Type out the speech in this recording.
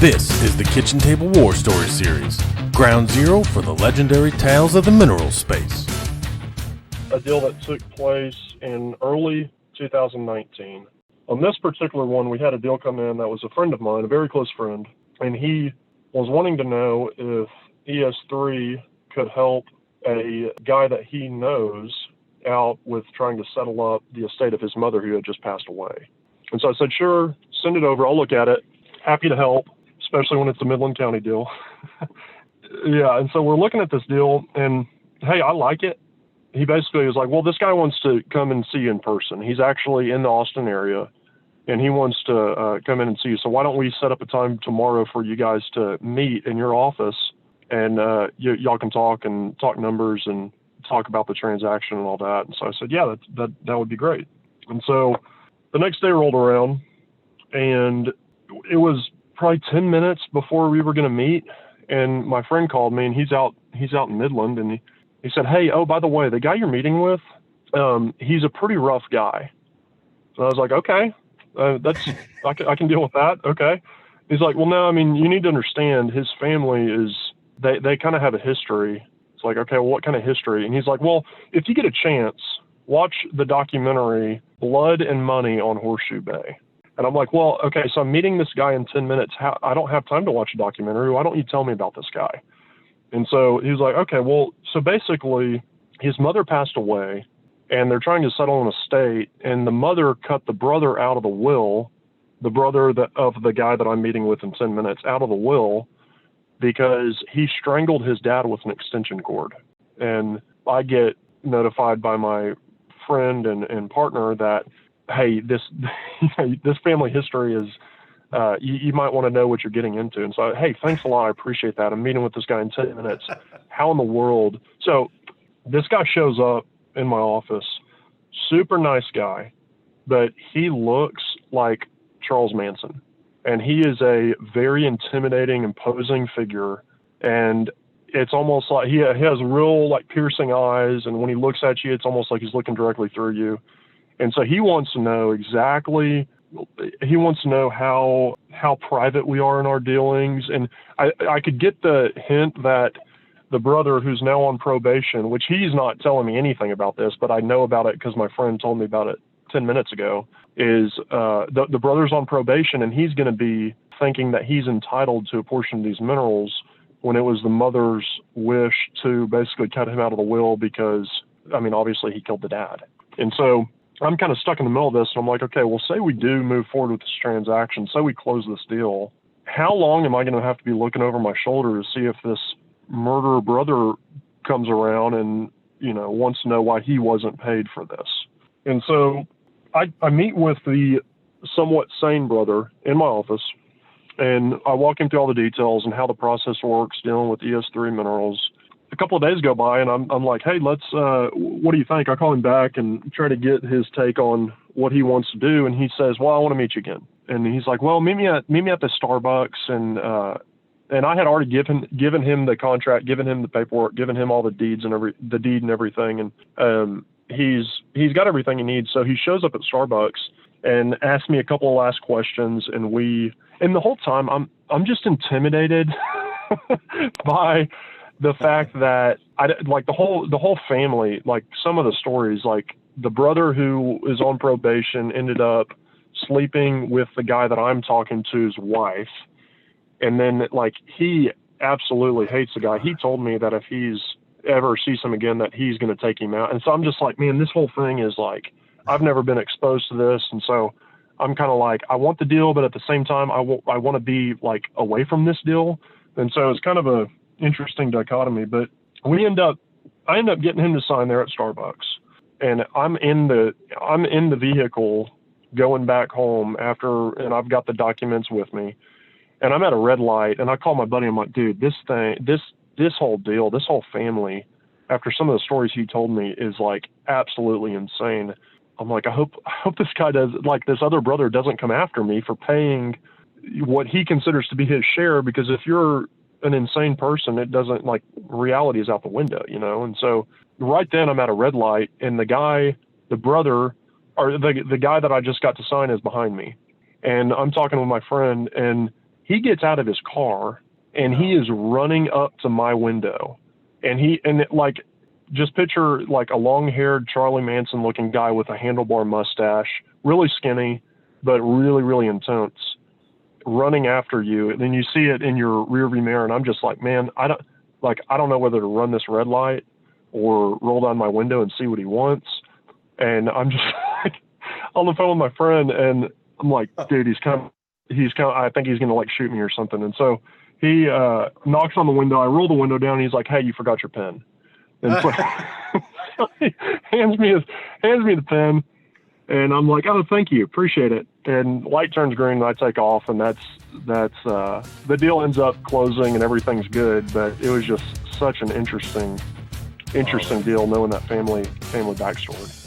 This is the Kitchen Table War Story Series, ground zero for the legendary tales of the mineral space. A deal that took place in early 2019. On this particular one, we had a deal come in that was a friend of mine, a very close friend, and he was wanting to know if ES3 could help a guy that he knows out with trying to settle up the estate of his mother who had just passed away. And so I said, sure, send it over. I'll look at it. Happy to help, especially when it's a Midland County deal. Yeah, and so we're looking at this deal, and hey, I like it. He basically was like, well, this guy wants to come and see you in person. He's actually in the Austin area, and he wants to come in and see you. So why don't we set up a time tomorrow for you guys to meet in your office, and y'all can talk numbers and talk about the transaction and all that. And so I said, yeah, that would be great. And so the next day rolled around, and it was probably 10 minutes before we were going to meet, and my friend called me, and he's out in Midland, and he said, hey, oh, by the way, the guy you're meeting with, he's a pretty rough guy. And I was like, okay, I can deal with that. Okay. He's like, well, no, I mean, you need to understand his family is, they kind of have a history. It's like, okay, well, what kind of history? And he's like, well, if you get a chance, watch the documentary Blood and Money on Horseshoe Bay. And I'm like, well, okay, so I'm meeting this guy in 10 minutes. I don't have time to watch a documentary. Why don't you tell me about this guy? And so he was like, okay, well, so basically his mother passed away and they're trying to settle an estate, and the mother cut the brother out of the will, the brother of the guy that I'm meeting with in 10 minutes, out of the will because he strangled his dad with an extension cord. And I get notified by my friend and partner that, hey, this family history is, you might want to know what you're getting into. And so, hey, thanks a lot. I appreciate that. I'm meeting with this guy in 10 minutes. How in the world? So this guy shows up in my office, super nice guy, but he looks like Charles Manson. And he is a very intimidating, imposing figure. And it's almost like he has real like piercing eyes. And when he looks at you, it's almost like he's looking directly through you. And so he wants to know how private we are in our dealings. And I could get the hint that the brother who's now on probation, which he's not telling me anything about this, but I know about it because my friend told me about it 10 minutes ago, is the brother's on probation, and he's going to be thinking that he's entitled to a portion of these minerals when it was the mother's wish to basically cut him out of the will because, I mean, obviously he killed the dad. And so I'm kind of stuck in the middle of this, and I'm like, okay, well, say we do move forward with this transaction, say we close this deal, how long am I going to have to be looking over my shoulder to see if this murderer brother comes around and, wants to know why he wasn't paid for this? And so I meet with the somewhat sane brother in my office, and I walk him through all the details and how the process works dealing with ES3 minerals. A couple of days go by, and I'm like, hey, what do you think? I call him back and try to get his take on what he wants to do, and he says, well, I want to meet you again. And he's like, well, meet me at the Starbucks, and I had already given him the contract, given him the paperwork, given him all the deeds and the deed and everything, and he's got everything he needs. So he shows up at Starbucks and asks me a couple of last questions, and the whole time I'm just intimidated by the fact that the whole family, like some of the stories, like the brother who is on probation ended up sleeping with the guy that I'm talking to's wife. And then like, he absolutely hates the guy. He told me that if he's ever sees him again, that he's going to take him out. And so I'm just like, man, this whole thing is like, I've never been exposed to this. And so I'm kind of like, I want the deal, but at the same time, I want to be like away from this deal. And so it's kind of a interesting dichotomy, but I end up getting him to sign there at Starbucks, and I'm in the vehicle going back home and I've got the documents with me, and I'm at a red light, and I call my buddy. I'm like, dude, this whole deal, this whole family, after some of the stories he told me, is like absolutely insane. I'm like, I hope this guy this other brother doesn't come after me for paying what he considers to be his share, because if you're an insane person, it doesn't, like, reality is out the window, And so right then I'm at a red light, and the guy that I just got to sign is behind me. And I'm talking with my friend, and He gets out of his car and he is running up to my window, and just picture like a long-haired Charlie Manson looking guy with a handlebar mustache, really skinny, but really, really intense, running after you. And then you see it in your rearview mirror. And I'm just like, man, I don't know whether to run this red light or roll down my window and see what he wants. And I'm just like on the phone with my friend, and I'm like, dude, he's coming. I think he's going to like shoot me or something. And so he knocks on the window. I roll the window down. And he's like, hey, you forgot your pen. And so he hands me the pen, and I'm like, oh, thank you, appreciate it. And light turns green, and I take off, and that's the deal ends up closing, and everything's good. But it was just such an interesting deal, knowing that family backstory.